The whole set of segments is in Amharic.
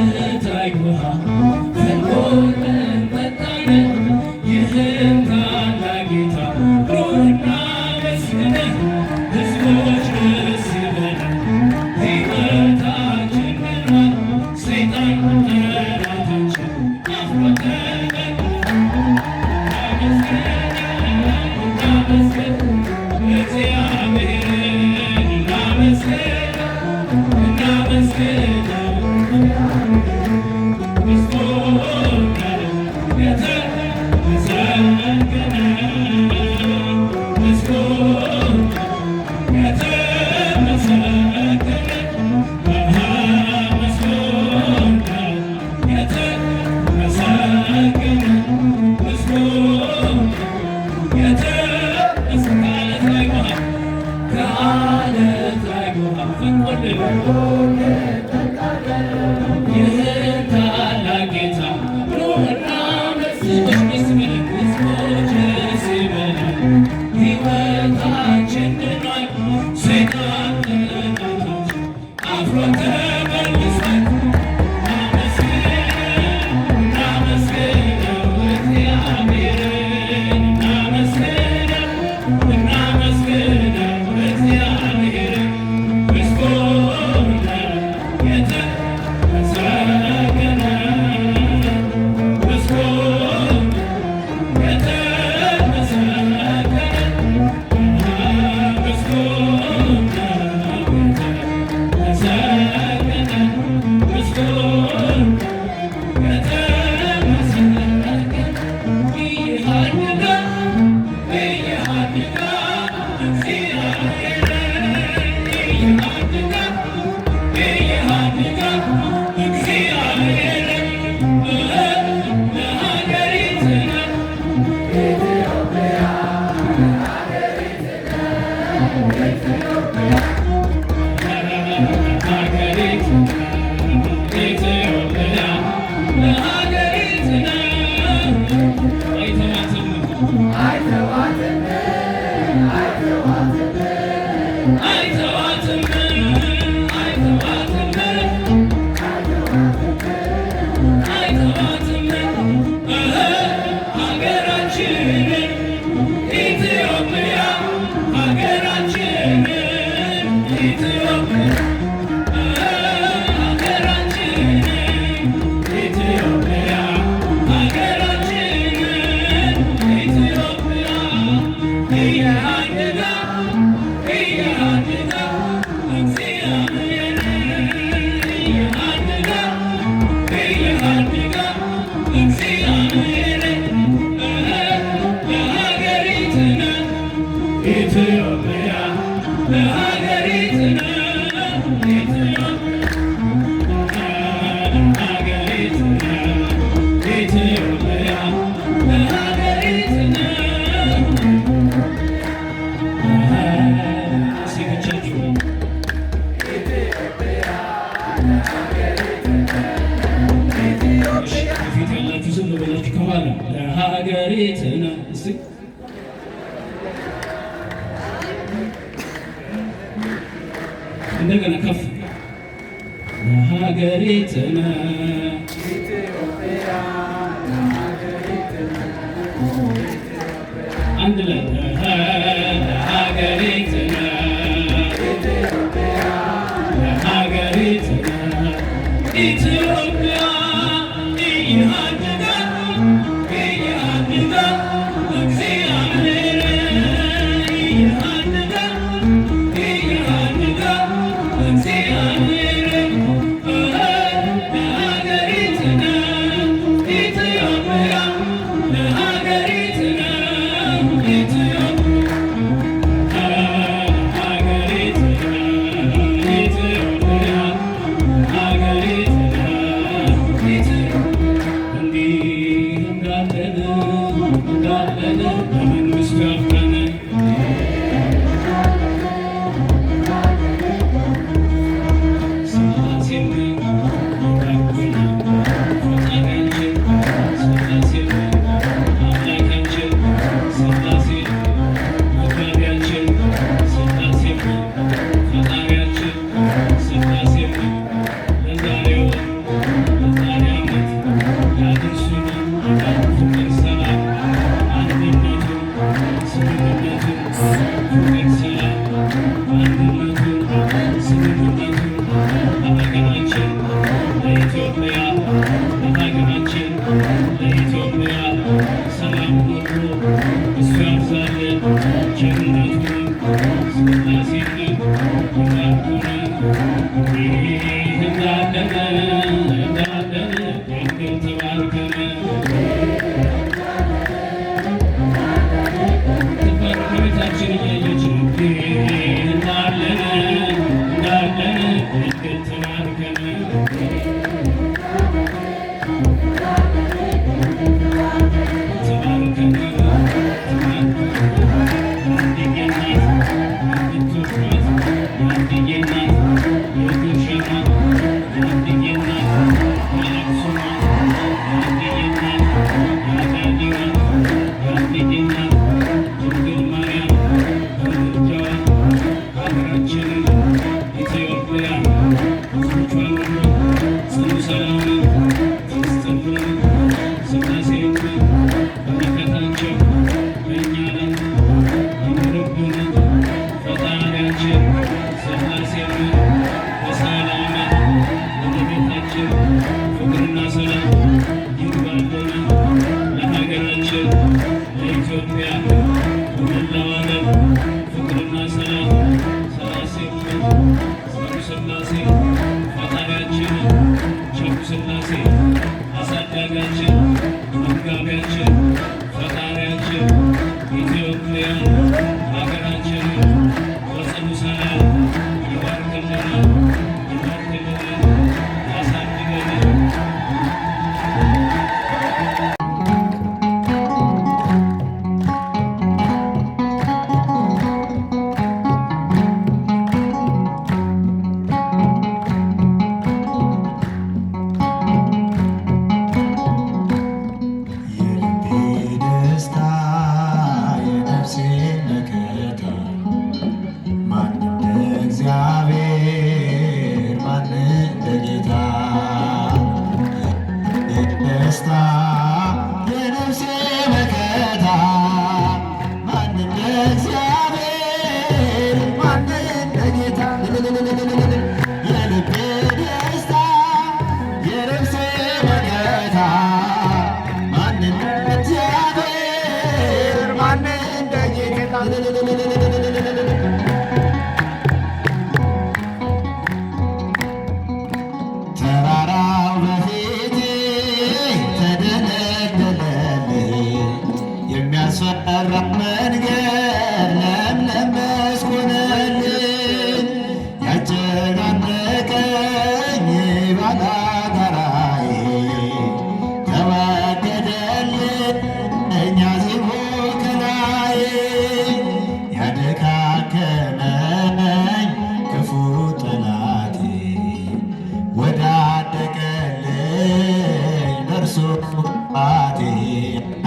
ከአለት አይጉሃ ዝም ብላችሁ ከኋላ ለሀገሪቱና እስቲ እንደገና ከፍ ለሀገሪቱና አንድ ላይ ለሀገሪቱና ለሀገሪቱና ኢትዮጵያ ተራራው በፊቴ ተደለደለልኝ አቴ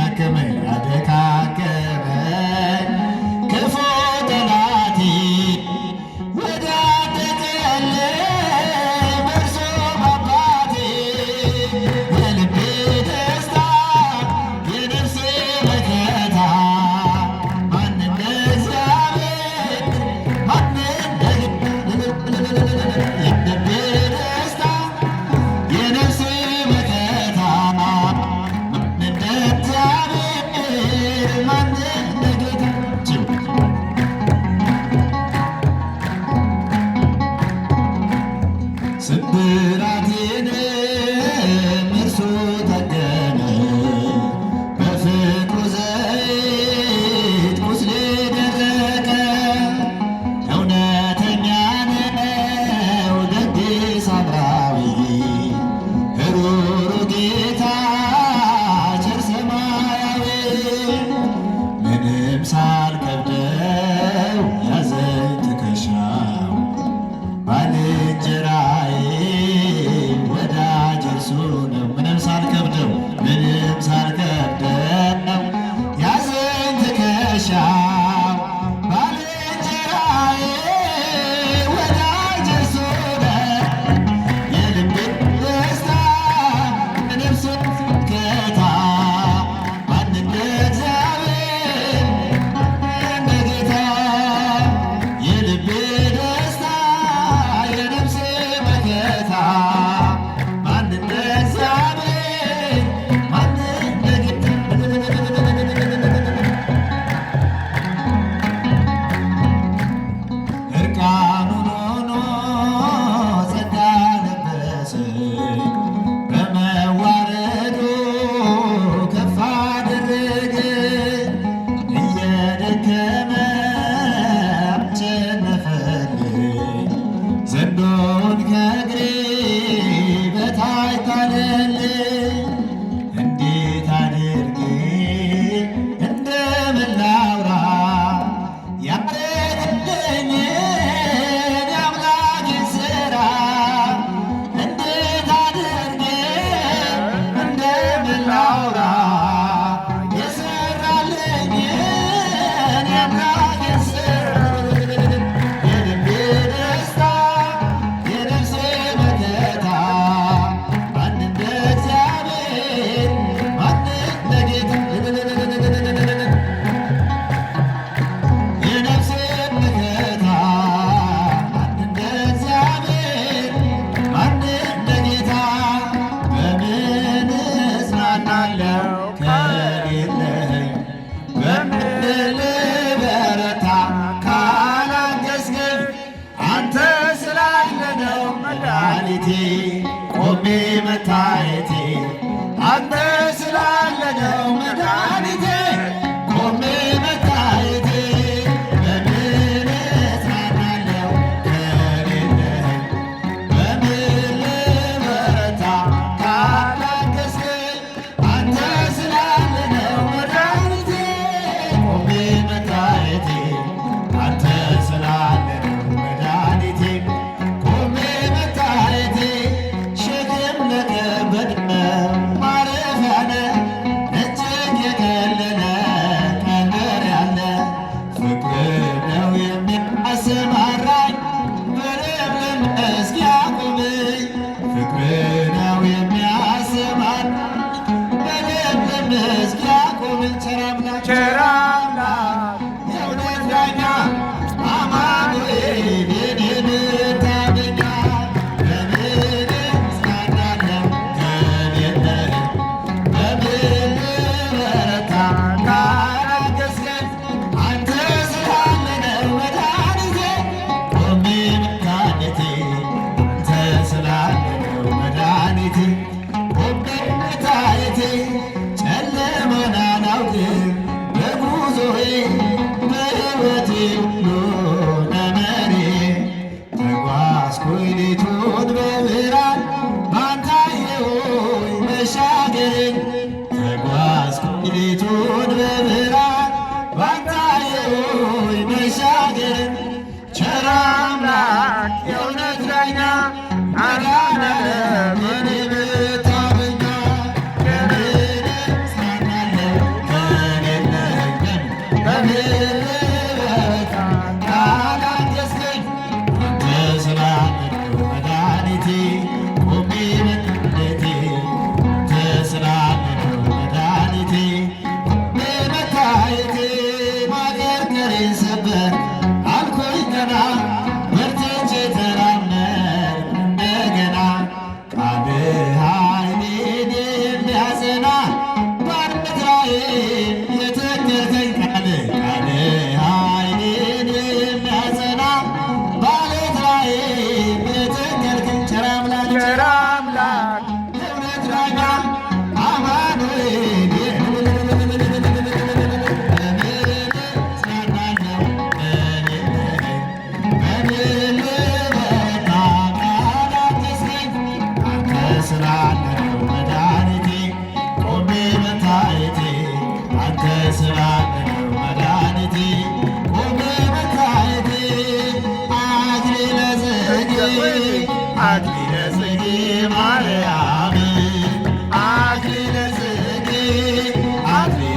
አከመኝ አደካከመኝ ክፉ ጠላቴ ወዳደቀልኝ በእርሱ አባቴ የልቤ ደስታ የነፍሴ መከታ ማን እንደ እግዚአብሔር ማን እንደ የልቤ ደስታ የነፍሴ መከታ ማን እንደ እግዚአብሔር ማን እንደ ጌታ ስብራቴንም እርሱ ጠገነ በፍቅሩ ዘይት ቁስሌ ደረቀ። እውነተኛ ነው ደግ ሳምራዊ ሩሩ ጌታ ቸር ሰማያዊ ምንም ሳልከብደው ያዘኝ ትከሻው ባልንጀራዬ ወዳጅ እርሱ ነው። ምንም ሳልከብደው ያዘኝ ትከሻው ባልንጀራዬ ወዳጅ እርሱ ነው። የልቤ ደስታ የነፍሴ መከታ ማን እንደ እግዚአብሔር እንደ ጌታ የልቤ ደስታ የነፍሴ መከታ ማን እንደ እግዚአብሔር ማን እንደ ጌታ እርቃኑን ሆኖ ጸጋ ለበሰኝ በመዋረዱ ከፍ አደረገኝ እየደከመ አሸነፈልኝ ዘንዶን ከእግሬ በታች ጣለልኝ። እንዴት አድርጌ እንደምን ላውራ ያደረገልኝን የአምላኬን ሥራ እንዴት አድርጌ እንደምን ላውራ የሠራልኝን የአምላኬን ሥራ የልቤ ደስታ የነፍሴ መከታ ማን እንደ እግዚአብሔር ማን እንደ ጌታ የነፍሴ መከታ ማን እንደ እግዚአብሔር ማን እንደ ጌታ በምን እጽናናለሁ ከሌለኝ በምን ልበረታ ካላገዝከኝ አንተ ስላለ ነው መድኃኒቴ ቆሜ መታየቴ አንተ ስላለ ነው መድኃኒቴ ቆሜ መታየቴ በምን እጽናናለሁ ከሌለኝ በምን ልበረታ ካላገዝከኝ አንተ ስላለ ነው መድኃኒቴ ቆሜ መታየቴ አንተ ስላለ ነው መድኃኒቴ ቆሜ መታየቴ ሸክም ለከበደ ማረፊያ ነህ እጅግ የቀለለ ቀንበር ያለ ፍቅር ነው የሚያሰማራኝ በለምለም መስክ ያቆመኝ ፍቅር ነው የሚያሰማራኝ በለምለም መስክ ያቆመኝ ቸር አምላክ የእውነት ዳኛ አማኑኤል የኔ መታመኛ በምን እጽናናለሁ ከሌለኝ በምን ልበረታ ካላገዝከኝ አንተ ስላለ ነው መድኃኒቴ ቆሜ መታየቴ አንተ ስላለ ነው መድኃኒቴ ቆሜ መታየቴ ጨለማን አላውቅም በጉዞዬ በሕይወቴ ሁሉ ነመሬ ተጓዝኩኝ ሌቱን በብርሃን ባንተ አየሁኝ መሻገሬን ተጓዝኩኝ ሌቱን በብርሃን ባንተ አየሁኝ መሻገሬን ቸር አምላክ የእውነት ዳኛ አዳነህ የኔ መታመኛ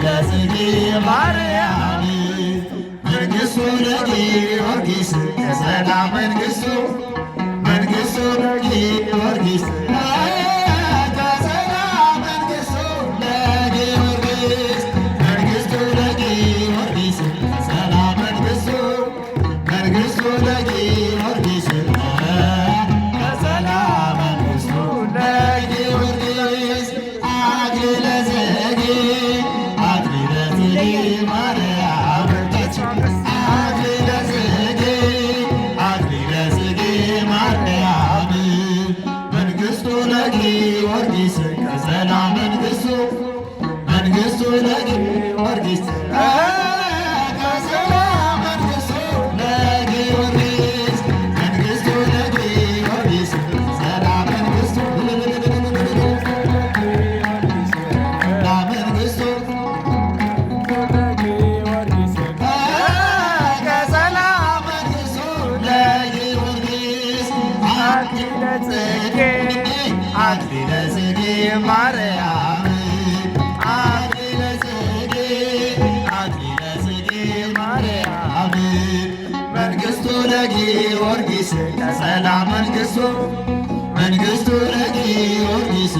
ለጽጌ ማርያም መንግሥቱ ለጊዮርጊስ ቀጸላ መንግሥቱ መንግሥቱ ለጊዮርጊስ ቀጸላ መንግሥቱ ለጊዮርጊስ መንግሥቱ ለጊዮርጊስ ቀጸላ መንግሥቱ መንግሥቱ ለጊዮርጊስ ቀጸላ መንግሥቱ ለጊዮርጊስ አክሊለ ጽጌ አክሊለ ጽጌ ማርያም አክሊለ ጽጌ አክሊለ ጽጌ ማርያም መንግሥቱ ለጊዮርጊስ ቀጸላ መንግሥቱ መንግሥቱ ለጊዮርጊስ ቀጸላ መንግሥቱ ለጊዮርጊስ መንግሥቱ ለጊዮርጊስ ቀጸላ መንግሥቱ አክሊለ ጽጌ ማርያም አክሊለ ጽጌ አክሊለ ጽጌ ማርያም መንግሥቱ ለጊዮርጊስ ቀጸላ መንግሥቱ መንግሥቱ ለጊዮርጊስ